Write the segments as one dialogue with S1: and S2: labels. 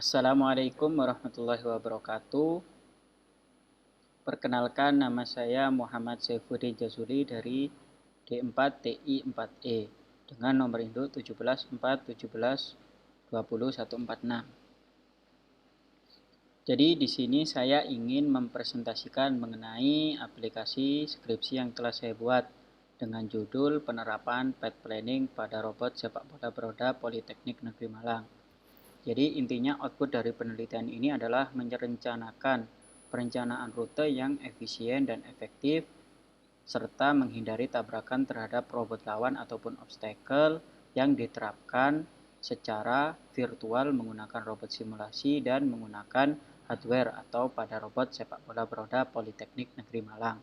S1: Assalamualaikum warahmatullahi wabarakatuh. Perkenalkan, nama saya Muhammad Saifuddin Jazuli dari D4 TI 4E dengan nomor induk 1741720146. Jadi di sini saya ingin mempresentasikan mengenai aplikasi skripsi yang telah saya buat dengan judul penerapan path planning pada robot sepak bola beroda Politeknik Negeri Malang. Jadi intinya output dari penelitian ini adalah merencanakan perencanaan rute yang efisien dan efektif serta menghindari tabrakan terhadap robot lawan ataupun obstacle yang diterapkan secara virtual menggunakan robot simulasi dan menggunakan hardware atau pada robot sepak bola beroda Politeknik Negeri Malang.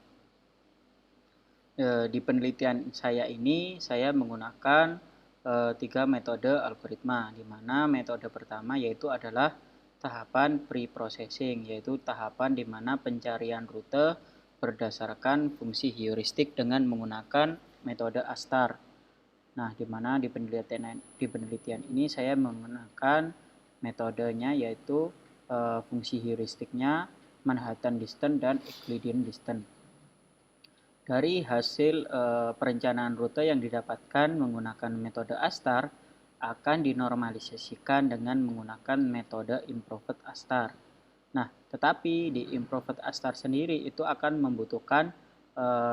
S1: Di penelitian saya ini saya menggunakan 3 metode algoritma, di mana metode pertama yaitu adalah tahapan pre-processing, yaitu tahapan di mana pencarian rute berdasarkan fungsi heuristik dengan menggunakan metode ASTAR. Nah, di mana di penelitian ini saya menggunakan metodenya yaitu fungsi heuristiknya Manhattan Distance dan Euclidean Distance. Dari hasil perencanaan rute yang didapatkan menggunakan metode ASTAR akan dinormalisasikan dengan menggunakan metode Improved ASTAR. Nah, tetapi di Improved ASTAR sendiri itu akan membutuhkan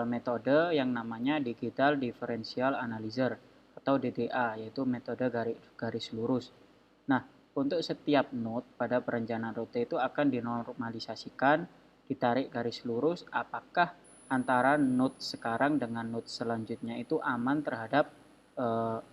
S1: metode yang namanya Digital Differential Analyzer atau DDA, yaitu metode garis lurus. Nah, untuk setiap node pada perencanaan rute itu akan dinormalisasikan, ditarik garis lurus apakah antara node sekarang dengan node selanjutnya itu aman terhadap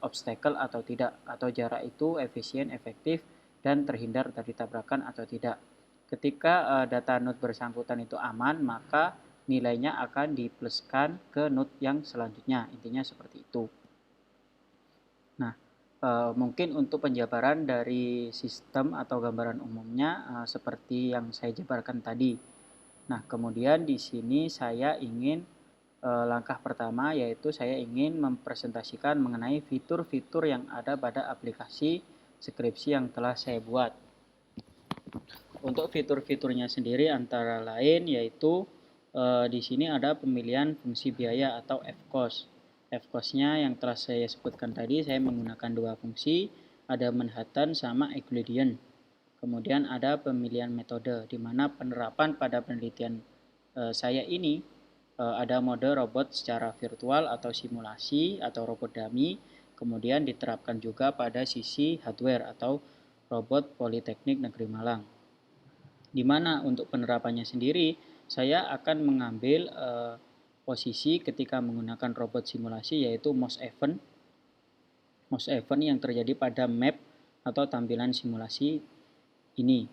S1: obstacle atau tidak, atau jarak itu efisien, efektif, dan terhindar dari tabrakan atau tidak. Ketika data node bersangkutan itu aman, maka nilainya akan dipluskan ke node yang selanjutnya. Intinya seperti itu. Nah, mungkin untuk penjabaran dari sistem atau gambaran umumnya seperti yang saya jabarkan tadi. Nah, kemudian di sini saya ingin langkah pertama yaitu saya ingin mempresentasikan mengenai fitur-fitur yang ada pada aplikasi skripsi yang telah saya buat. Untuk fitur-fiturnya sendiri antara lain yaitu di sini ada pemilihan fungsi biaya atau FCOS. FCOS-nya yang telah saya sebutkan tadi, saya menggunakan dua fungsi, ada Manhattan sama Euclidean. Kemudian ada pemilihan metode, di mana penerapan pada penelitian saya ini ada mode robot secara virtual atau simulasi atau robot dummy, kemudian diterapkan juga pada sisi hardware atau robot Politeknik Negeri Malang. Di mana untuk penerapannya sendiri, saya akan mengambil posisi ketika menggunakan robot simulasi yaitu most event yang terjadi pada map atau tampilan simulasi ini.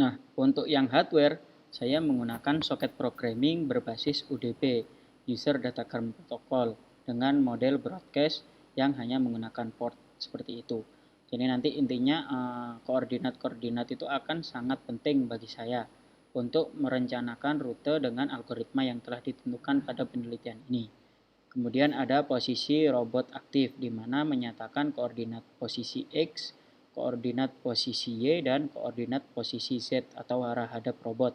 S1: Nah, untuk yang hardware, saya menggunakan soket programming berbasis UDP, User Datagram Protocol, dengan model broadcast yang hanya menggunakan port seperti itu. Jadi nanti intinya koordinat-koordinat itu akan sangat penting bagi saya untuk merencanakan rute dengan algoritma yang telah ditentukan pada penelitian ini. Kemudian ada posisi robot aktif, di mana menyatakan koordinat posisi X, koordinat posisi Y, dan koordinat posisi Z atau arah hadap robot.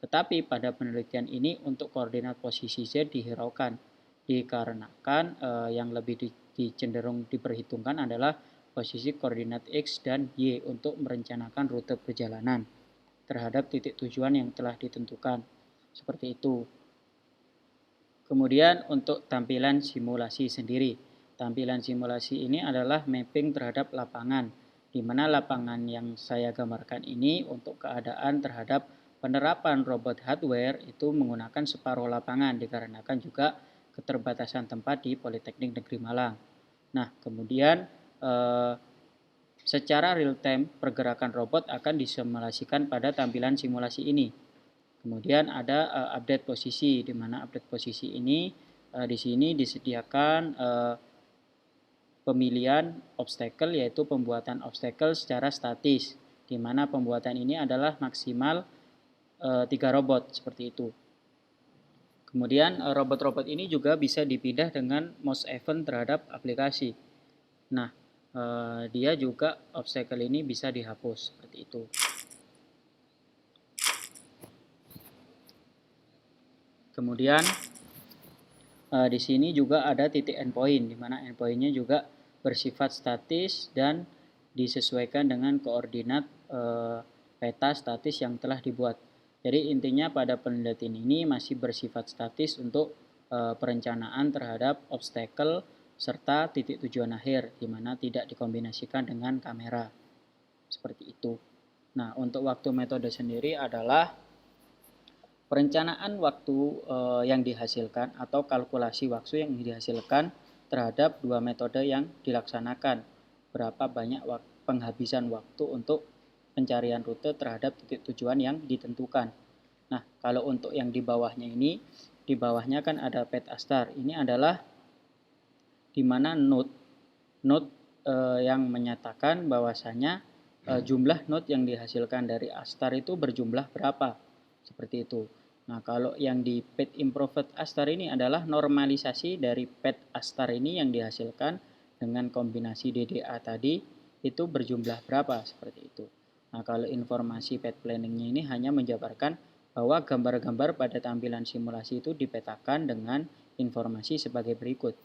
S1: Tetapi pada penelitian ini untuk koordinat posisi Z dihiraukan, dikarenakan yang lebih cenderung diperhitungkan adalah posisi koordinat X dan Y untuk merencanakan rute perjalanan terhadap titik tujuan yang telah ditentukan. Seperti itu. Kemudian untuk tampilan simulasi sendiri. Tampilan simulasi ini adalah mapping terhadap lapangan, di mana lapangan yang saya gambarkan ini untuk keadaan terhadap penerapan robot hardware itu menggunakan separuh lapangan dikarenakan juga keterbatasan tempat di Politeknik Negeri Malang. Nah, kemudian secara real time pergerakan robot akan disimulasikan pada tampilan simulasi ini. Kemudian ada update posisi, di mana update posisi ini di sini disediakan pemilihan obstacle, yaitu pembuatan obstacle secara statis, di mana pembuatan ini adalah maksimal 3 robot seperti itu. Kemudian robot-robot ini juga bisa dipindah dengan mouse event terhadap aplikasi. Nah, dia juga obstacle ini bisa dihapus seperti itu. Kemudian di sini juga ada titik endpoint, di mana endpointnya juga bersifat statis dan disesuaikan dengan koordinat peta statis yang telah dibuat. Jadi intinya pada penelitian ini masih bersifat statis untuk perencanaan terhadap obstacle serta titik tujuan akhir, di mana tidak dikombinasikan dengan kamera. Seperti itu. Nah, untuk waktu metode sendiri adalah perencanaan waktu yang dihasilkan atau kalkulasi waktu yang dihasilkan terhadap dua metode yang dilaksanakan. Berapa banyak penghabisan waktu untuk pencarian rute terhadap titik tujuan yang ditentukan. Nah, kalau untuk yang di bawahnya ini, di bawahnya kan ada pet astar. Ini adalah di mana node yang menyatakan bahwasanya jumlah node yang dihasilkan dari astar itu berjumlah berapa. Seperti itu. Nah, kalau yang di pet improved astar ini adalah normalisasi dari pet astar ini yang dihasilkan dengan kombinasi DDA tadi itu berjumlah berapa, seperti itu. Nah, kalau informasi pet planningnya ini hanya menjabarkan bahwa gambar-gambar pada tampilan simulasi itu dipetakan dengan informasi sebagai berikut.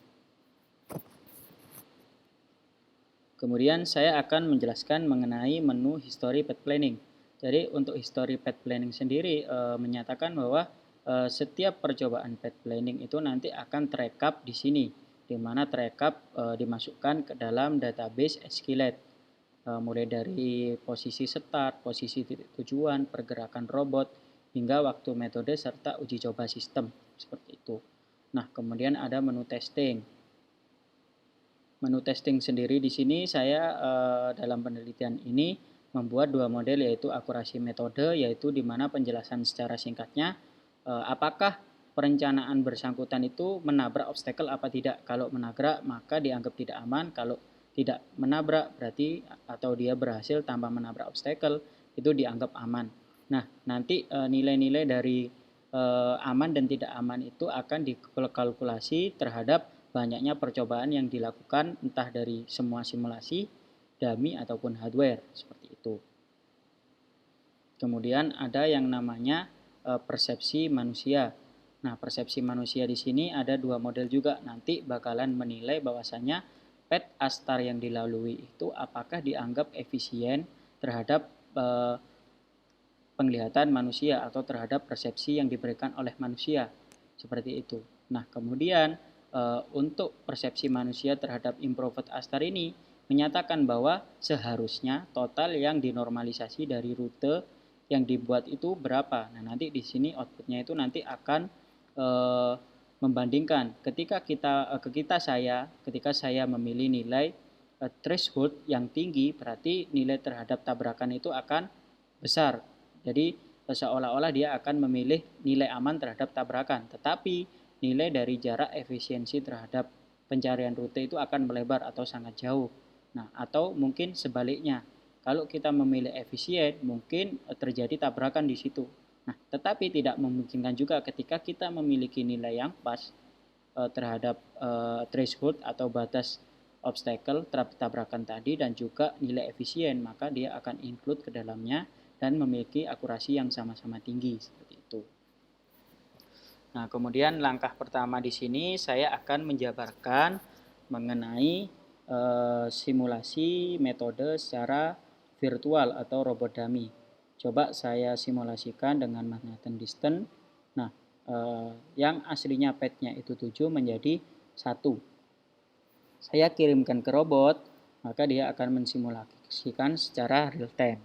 S1: Kemudian saya akan menjelaskan mengenai menu history pet planning. Jadi untuk history pet planning sendiri menyatakan bahwa setiap percobaan pet planning itu nanti akan terekap di sini, di mana terekap dimasukkan ke dalam database Skillet. Mulai dari posisi start, posisi titik tujuan, pergerakan robot, hingga waktu metode serta uji coba sistem, seperti itu. Nah, kemudian ada menu testing. Menu testing sendiri di sini saya dalam penelitian ini membuat dua model, yaitu akurasi metode, yaitu di mana penjelasan secara singkatnya apakah perencanaan bersangkutan itu menabrak obstacle apa tidak. Kalau menabrak maka dianggap tidak aman, kalau tidak menabrak berarti atau dia berhasil tanpa menabrak obstacle itu dianggap aman. Nah, nanti nilai-nilai dari aman dan tidak aman itu akan dikalkulasi terhadap banyaknya percobaan yang dilakukan entah dari semua simulasi, dummy ataupun hardware, seperti itu. Kemudian ada yang namanya persepsi manusia. Nah, persepsi manusia di sini ada dua model juga. Nanti bakalan menilai bahwasannya pet astar yang dilalui itu apakah dianggap efisien terhadap penglihatan manusia atau terhadap persepsi yang diberikan oleh manusia. Seperti itu. Nah, kemudian untuk persepsi manusia terhadap improved astar ini menyatakan bahwa seharusnya total yang dinormalisasi dari rute yang dibuat itu berapa. Nah, nanti di sini outputnya itu nanti akan membandingkan ketika saya memilih nilai threshold yang tinggi, berarti nilai terhadap tabrakan itu akan besar. Jadi seolah-olah dia akan memilih nilai aman terhadap tabrakan, tetapi nilai dari jarak efisiensi terhadap pencarian rute itu akan melebar atau sangat jauh. Nah, atau mungkin sebaliknya, kalau kita memilih efisien, mungkin terjadi tabrakan di situ. Nah, tetapi tidak memungkinkan juga ketika kita memiliki nilai yang pas terhadap threshold atau batas obstacle tabrakan tadi dan juga nilai efisien, maka dia akan include ke dalamnya dan memiliki akurasi yang sama-sama tinggi, seperti itu. Nah, kemudian langkah pertama di sini saya akan menjabarkan mengenai simulasi metode secara virtual atau robot dummy. Coba saya simulasikan dengan Manhattan Distance. Nah, yang aslinya petnya itu 7 menjadi 1. Saya kirimkan ke robot, maka dia akan mensimulasikan secara real time.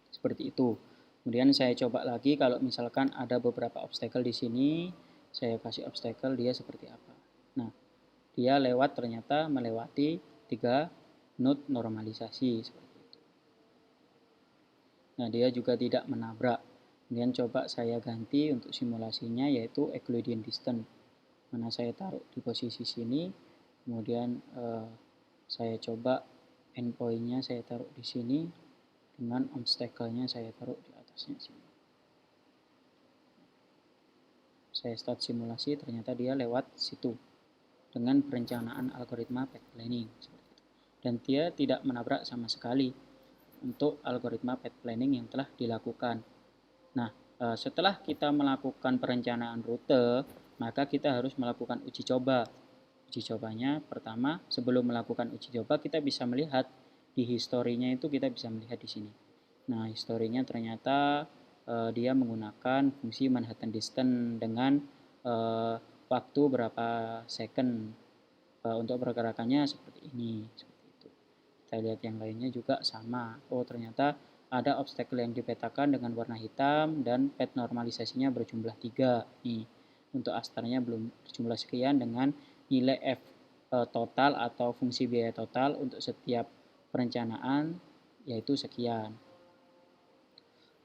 S1: Seperti itu. Kemudian saya coba lagi kalau misalkan ada beberapa obstacle di sini, saya kasih obstacle dia seperti apa. Nah, dia ternyata melewati 3 node normalisasi seperti itu. Nah, dia juga tidak menabrak. Kemudian coba saya ganti untuk simulasinya yaitu Euclidean distance. Mana saya taruh di posisi sini, kemudian saya coba endpoint-nya saya taruh di sini dengan obstacle-nya saya taruh di atasnya sini. Saya start simulasi, ternyata dia lewat situ dengan perencanaan algoritma pet planning. dan dia tidak menabrak sama sekali untuk algoritma path planning yang telah dilakukan. Nah, setelah kita melakukan perencanaan rute, maka kita harus melakukan uji coba. Uji cobanya pertama, sebelum melakukan uji coba kita bisa melihat di historinya, itu kita bisa melihat di sini. Nah, historinya ternyata dia menggunakan fungsi Manhattan Distance dengan waktu berapa second untuk pergerakannya seperti ini, seperti itu. Kita lihat yang lainnya juga sama. Oh, ternyata ada obstacle yang dipetakan dengan warna hitam dan path normalisasinya berjumlah 3. Nih, untuk astarnya belum berjumlah sekian dengan nilai F total atau fungsi biaya total untuk setiap perencanaan yaitu sekian.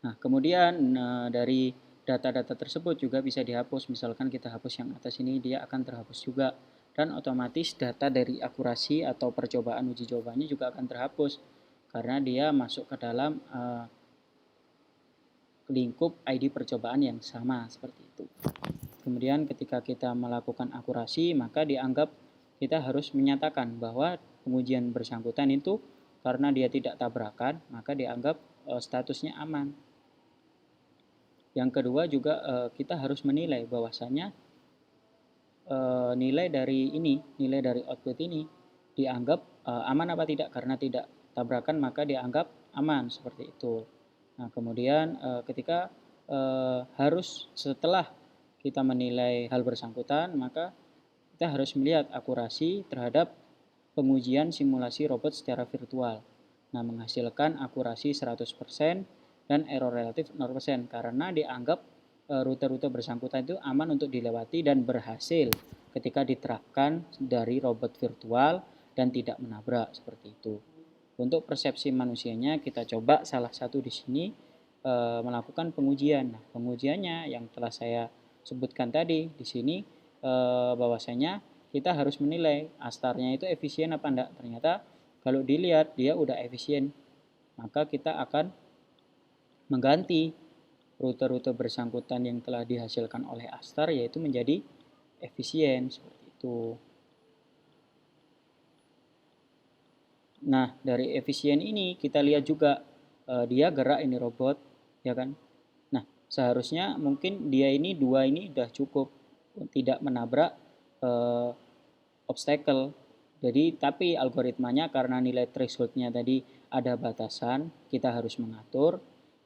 S1: Nah, kemudian dari data-data tersebut juga bisa dihapus. Misalkan kita hapus yang atas ini, dia akan terhapus juga. Dan otomatis data dari akurasi atau percobaan uji cobanya juga akan terhapus karena dia masuk ke dalam lingkup ID percobaan yang sama seperti itu. Kemudian ketika kita melakukan akurasi, maka dianggap kita harus menyatakan bahwa pengujian bersangkutan itu karena dia tidak tabrakan, maka dianggap statusnya aman. Yang kedua juga kita harus menilai bahwasanya nilai dari output ini dianggap aman apa tidak. Karena tidak tabrakan maka dianggap aman seperti itu. Nah, kemudian ketika harus setelah kita menilai hal bersangkutan, maka kita harus melihat akurasi terhadap pengujian simulasi robot secara virtual. Nah, menghasilkan akurasi 100% dan error relatif 0% karena dianggap rute-rute bersangkutan itu aman untuk dilewati dan berhasil ketika diterapkan dari robot virtual dan tidak menabrak seperti itu. Untuk persepsi manusianya kita coba salah satu di sini melakukan pengujian. Nah, pengujiannya yang telah saya sebutkan tadi di sini bahwasanya kita harus menilai astarnya itu efisien apa enggak. Ternyata kalau dilihat dia udah efisien, maka kita akan mengganti rute-rute bersangkutan yang telah dihasilkan oleh astar yaitu menjadi efisien seperti itu. Nah, dari efisien ini kita lihat juga dia gerak ini robot, ya kan? Nah, seharusnya mungkin dia ini 2 ini udah cukup tidak menabrak obstacle. Jadi tapi algoritmanya karena nilai thresholdnya tadi ada batasan, kita harus mengatur,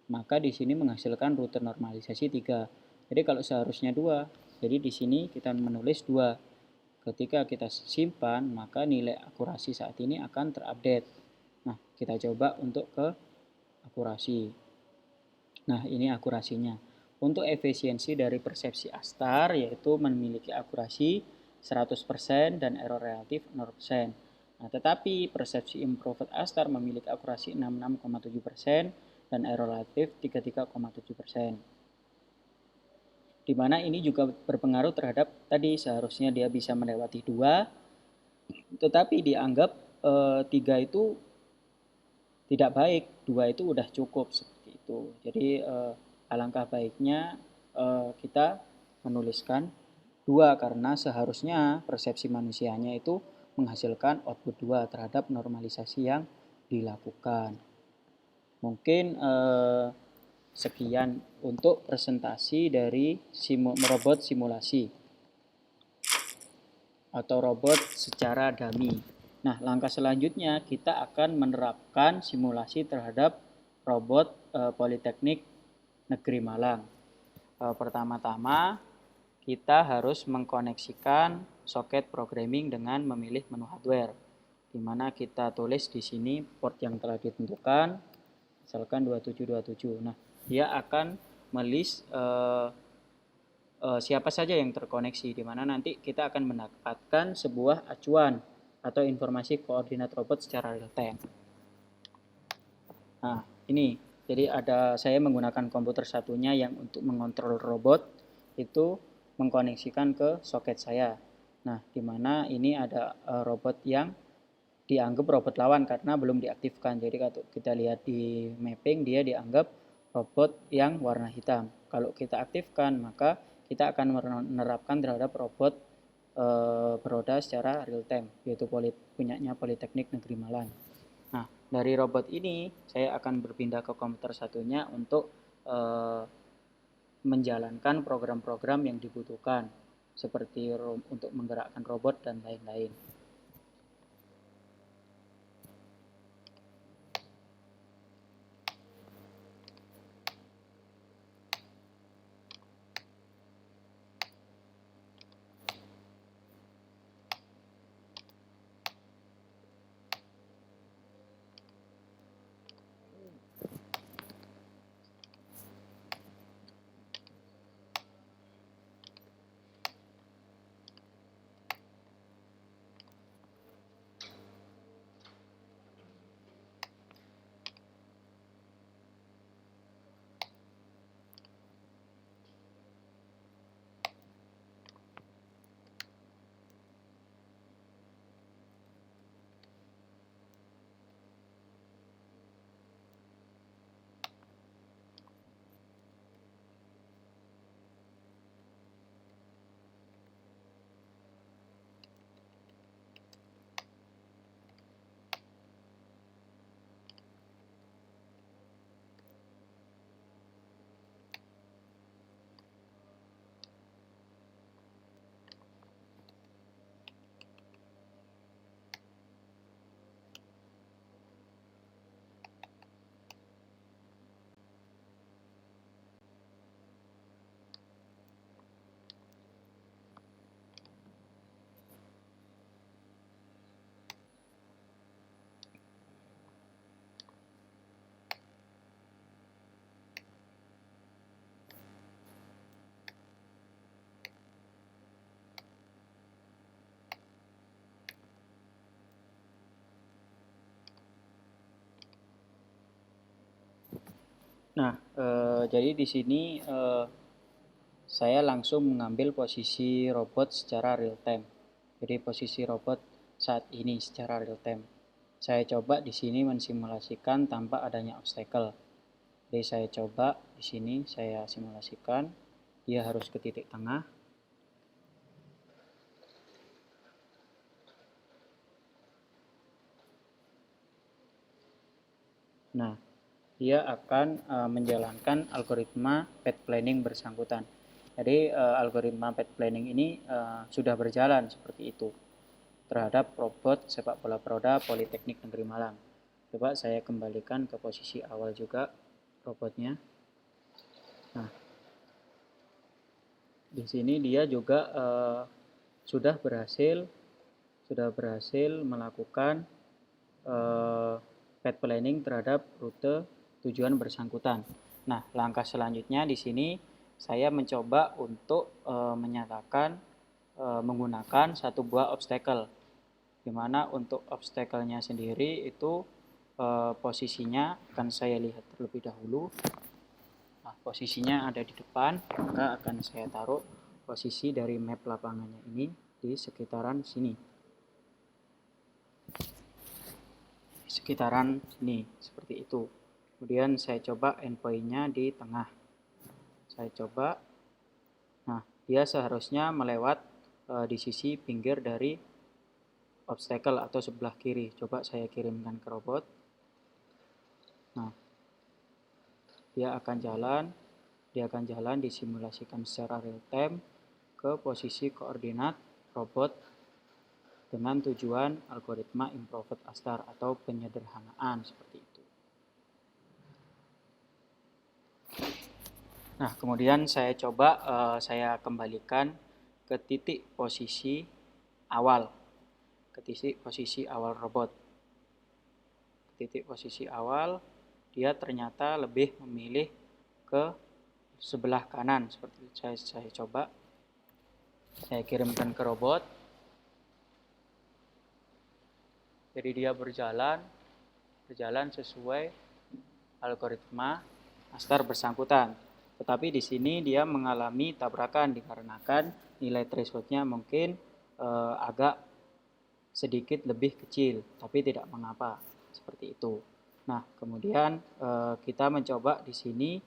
S1: maka di sini menghasilkan rute normalisasi 3. Jadi kalau seharusnya 2, jadi di sini kita menulis 2. Ketika kita simpan, maka nilai akurasi saat ini akan terupdate. Nah, kita coba untuk ke akurasi. Nah, ini akurasinya. Untuk efisiensi dari persepsi astar yaitu memiliki akurasi 100% dan error relatif 0%. Nah, tetapi persepsi improved astar memiliki akurasi 66,7% dan error relatif 33,7%. Di mana ini juga berpengaruh terhadap tadi seharusnya dia bisa melewati 2, tetapi dianggap 3 itu tidak baik, 2 itu udah cukup seperti itu. Jadi alangkah baiknya kita menuliskan 2 karena seharusnya persepsi manusianya itu menghasilkan output 2 terhadap normalisasi yang dilakukan. Mungkin sekian untuk presentasi dari robot simulasi atau robot secara dummy. Nah, langkah selanjutnya kita akan menerapkan simulasi terhadap robot Politeknik Negeri Malang. Pertama-tama kita harus mengkoneksikan soket programming dengan memilih menu hardware, di mana kita tulis di sini port yang telah ditentukan, misalkan 2727. Nah, dia akan melist siapa saja yang terkoneksi, di mana nanti kita akan mendapatkan sebuah acuan atau informasi koordinat robot secara real time. Nah, ini jadi saya menggunakan komputer satunya yang untuk mengontrol robot itu mengkoneksikan ke soket saya. Nah, di mana ini ada robot yang dianggap robot lawan karena belum diaktifkan. Jadi kalau kita lihat di mapping dia dianggap robot yang warna hitam. Kalau kita aktifkan maka kita akan menerapkan terhadap robot beroda secara real time, yaitu punyanya Politeknik Negeri Malang. Nah, dari robot ini saya akan berpindah ke komputer satunya untuk menjalankan program-program yang dibutuhkan, seperti untuk menggerakkan robot dan lain-lain. Nah, jadi di sini saya langsung mengambil posisi robot secara real time. Jadi posisi robot saat ini secara real time. Saya coba di sini mensimulasikan tanpa adanya obstacle. Jadi saya coba di sini saya simulasikan, dia harus ke titik tengah. Nah, dia akan menjalankan algoritma path planning bersangkutan. Jadi algoritma path planning ini sudah berjalan seperti itu terhadap robot sepak bola Peroda Politeknik Negeri Malang. Coba saya kembalikan ke posisi awal juga robotnya. Nah, di sini dia juga sudah berhasil melakukan path planning terhadap rute tujuan bersangkutan. Nah, langkah selanjutnya di sini saya mencoba untuk menyatakan menggunakan satu buah obstacle, di mana untuk obstacle-nya sendiri itu posisinya akan saya lihat terlebih dahulu. Nah, posisinya ada di depan, maka akan saya taruh posisi dari map lapangannya ini di sekitaran sini. Seperti itu. Kemudian saya coba endpoint-nya di tengah. Saya coba. Nah, dia seharusnya melewat di sisi pinggir dari obstacle atau sebelah kiri. Coba saya kirimkan ke robot. Nah, dia akan jalan disimulasikan secara real time ke posisi koordinat robot dengan tujuan algoritma improved ASTAR atau penyederhanaan seperti itu. Nah, kemudian saya coba saya kembalikan ke titik posisi awal, robot. Titik posisi awal, dia ternyata lebih memilih ke sebelah kanan seperti itu. Saya coba, saya kirimkan ke robot. Jadi dia berjalan sesuai algoritma ASTAR bersangkutan. Tetapi di sini dia mengalami tabrakan dikarenakan nilai thresholdnya mungkin agak sedikit lebih kecil, tapi tidak mengapa seperti itu. Nah, kemudian kita mencoba di sini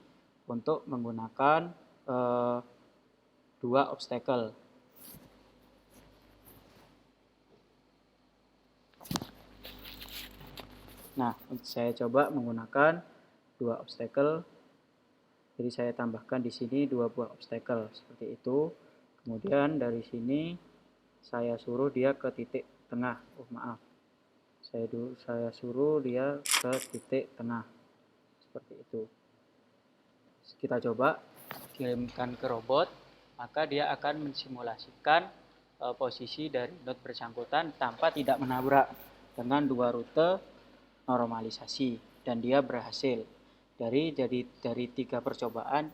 S1: untuk menggunakan dua obstacle. Nah, saya coba menggunakan 2 obstacle. Jadi saya tambahkan di sini 2 buah obstacle seperti itu. Kemudian dari sini saya suruh dia ke titik tengah. Oh, maaf. Saya suruh dia ke titik tengah. Seperti itu. Kita coba kirimkan ke robot, maka dia akan mensimulasikan posisi dari node bersangkutan tanpa tidak menabrak dengan 2 rute normalisasi, dan dia berhasil. Dari 3 percobaan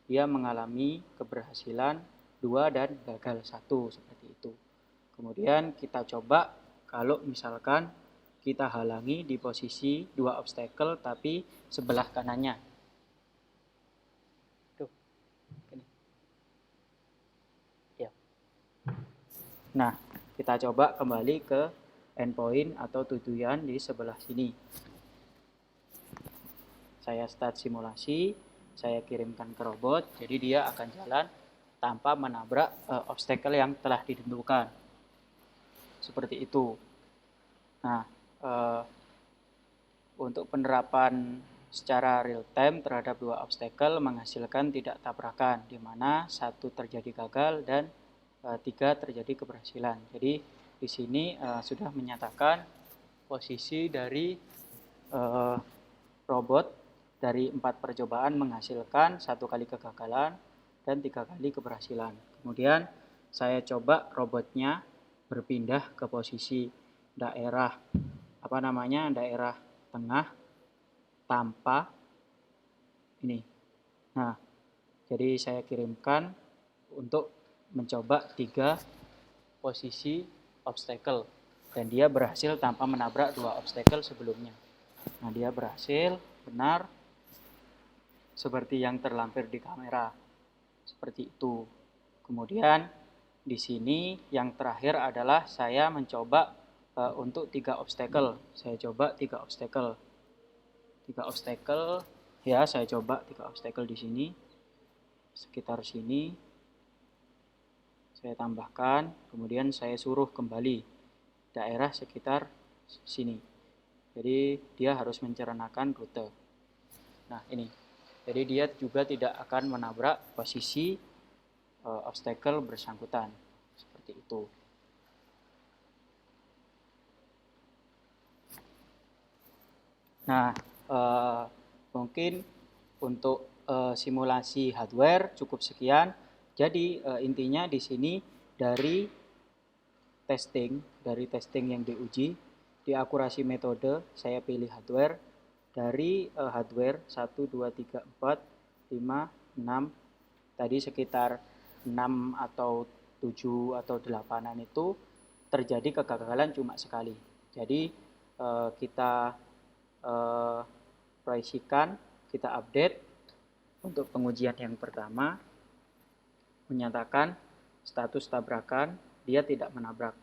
S1: dia mengalami keberhasilan 2 dan gagal 1 seperti itu. Kemudian kita coba kalau misalkan kita halangi di posisi 2 obstacle tapi sebelah kanannya. Tuh, gini. Ya. Nah, kita coba kembali ke endpoint atau tujuan di sebelah sini. Saya start simulasi, saya kirimkan ke robot, jadi dia akan jalan tanpa menabrak obstacle yang telah ditentukan. Seperti itu. Nah, untuk penerapan secara real time terhadap 2 obstacle menghasilkan tidak tabrakan, di mana 1 terjadi gagal dan 3 terjadi keberhasilan. Jadi di sini sudah menyatakan posisi dari robot dari 4 percobaan menghasilkan 1 kali kegagalan dan 3 kali keberhasilan. Kemudian saya coba robotnya berpindah ke posisi daerah daerah tengah tanpa ini. Nah, jadi saya kirimkan untuk mencoba 3 posisi obstacle dan dia berhasil tanpa menabrak 2 obstacle sebelumnya. Nah, dia berhasil benar seperti yang terlampir di kamera. Seperti itu. Kemudian di sini yang terakhir adalah saya mencoba untuk 3 obstacle. Saya coba 3 obstacle. 3 obstacle ya, saya coba 3 obstacle di sini. Sekitar sini. Saya tambahkan, kemudian saya suruh kembali daerah sekitar sini. Jadi dia harus mencernakan rute. Nah, ini. Jadi dia juga tidak akan menabrak posisi obstacle bersangkutan. Seperti itu. Nah, mungkin untuk simulasi hardware cukup sekian. Jadi intinya di sini dari testing yang diuji, di akurasi metode saya pilih hardware. Dari hardware 1, 2, 3, 4, 5, 6, tadi sekitar 6 atau 7 atau 8-an itu terjadi kegagalan cuma sekali. Jadi kita proyeksikan, kita update untuk pengujian yang pertama, menyatakan status tabrakan, dia tidak menabrak.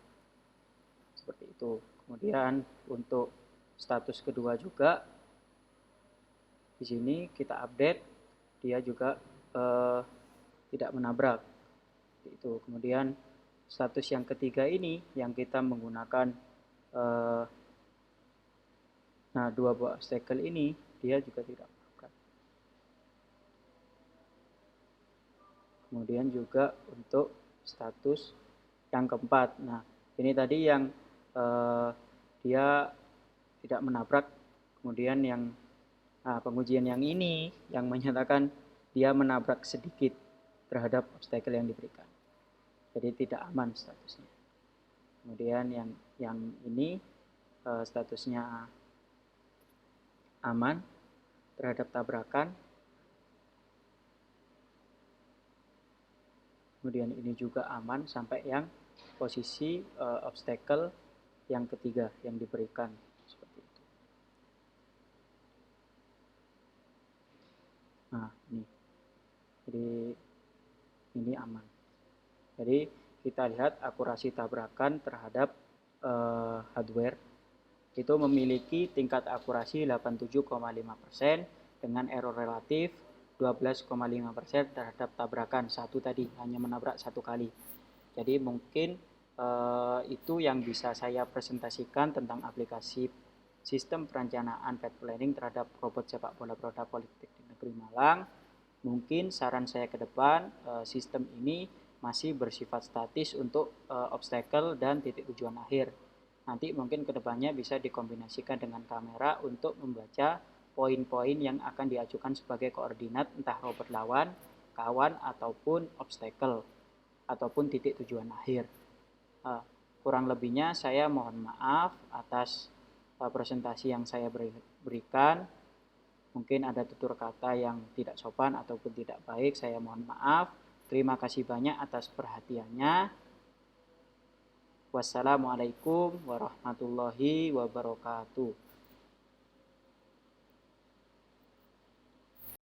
S1: Seperti itu. Kemudian untuk status kedua juga, di sini kita update, dia juga tidak menabrak. Itu. Kemudian status yang ketiga ini yang kita menggunakan 2 buah obstacle ini, dia juga tidak menabrak. Kemudian juga untuk status yang keempat. Nah, ini tadi yang dia tidak menabrak. Kemudian yang pengujian yang ini yang menyatakan dia menabrak sedikit terhadap obstacle yang diberikan. Jadi tidak aman statusnya. Kemudian yang ini statusnya aman terhadap tabrakan. Kemudian ini juga aman sampai yang posisi obstacle yang ketiga yang diberikan. Nah, ini. Jadi ini aman. Jadi kita lihat akurasi tabrakan terhadap hardware itu memiliki tingkat akurasi 87,5% dengan error relatif 12,5% terhadap tabrakan satu tadi, hanya menabrak 1 kali. Jadi mungkin itu yang bisa saya presentasikan tentang aplikasi sistem perencanaan path planning terhadap robot sepak bola Proda Politeknik Negeri Malang. Mungkin saran saya ke depan, sistem ini masih bersifat statis untuk obstacle dan titik tujuan akhir. Nanti mungkin kedepannya bisa dikombinasikan dengan kamera untuk membaca poin-poin yang akan diajukan sebagai koordinat entah robot lawan, kawan, ataupun obstacle, ataupun titik tujuan akhir. Kurang lebihnya saya mohon maaf atas presentasi yang saya berikan. Mungkin ada tutur kata yang tidak sopan ataupun tidak baik, saya mohon maaf. Terima kasih banyak atas perhatiannya. Wassalamualaikum warahmatullahi wabarakatuh.